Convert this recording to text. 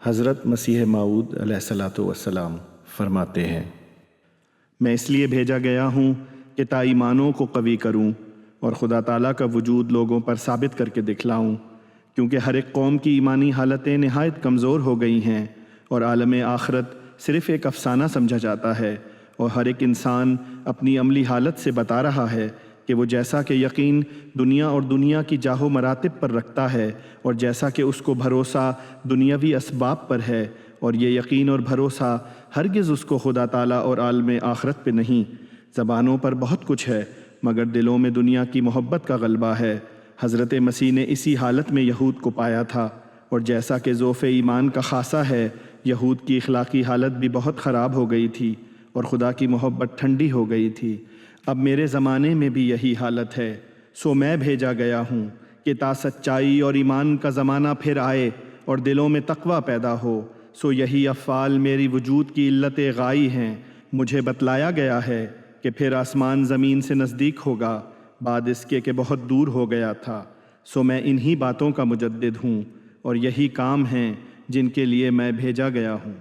حضرت مسیح موعود علیہ الصلاۃ والسلام فرماتے ہیں، میں اس لیے بھیجا گیا ہوں کہ تا ایمانوں کو قوی کروں اور خدا تعالیٰ کا وجود لوگوں پر ثابت کر کے دکھلاؤں، کیونکہ ہر ایک قوم کی ایمانی حالتیں نہایت کمزور ہو گئی ہیں اور عالم آخرت صرف ایک افسانہ سمجھا جاتا ہے، اور ہر ایک انسان اپنی عملی حالت سے بتا رہا ہے کہ وہ جیسا کہ یقین دنیا اور دنیا کی جاہ و مراتب پر رکھتا ہے اور جیسا کہ اس کو بھروسہ دنیاوی اسباب پر ہے، اور یہ یقین اور بھروسہ ہرگز اس کو خدا تعالیٰ اور عالم آخرت پہ نہیں۔ زبانوں پر بہت کچھ ہے مگر دلوں میں دنیا کی محبت کا غلبہ ہے۔ حضرت مسیح نے اسی حالت میں یہود کو پایا تھا، اور جیسا کہ ضعف ایمان کا خاصہ ہے، یہود کی اخلاقی حالت بھی بہت خراب ہو گئی تھی اور خدا کی محبت ٹھنڈی ہو گئی تھی۔ اب میرے زمانے میں بھی یہی حالت ہے، سو میں بھیجا گیا ہوں کہ تا سچائی اور ایمان کا زمانہ پھر آئے اور دلوں میں تقوی پیدا ہو، سو یہی افعال میری وجود کی علت غائی ہیں۔ مجھے بتلایا گیا ہے کہ پھر آسمان زمین سے نزدیک ہوگا، بعد اس کے کہ بہت دور ہو گیا تھا، سو میں انہی باتوں کا مجدد ہوں، اور یہی کام ہیں جن کے لیے میں بھیجا گیا ہوں۔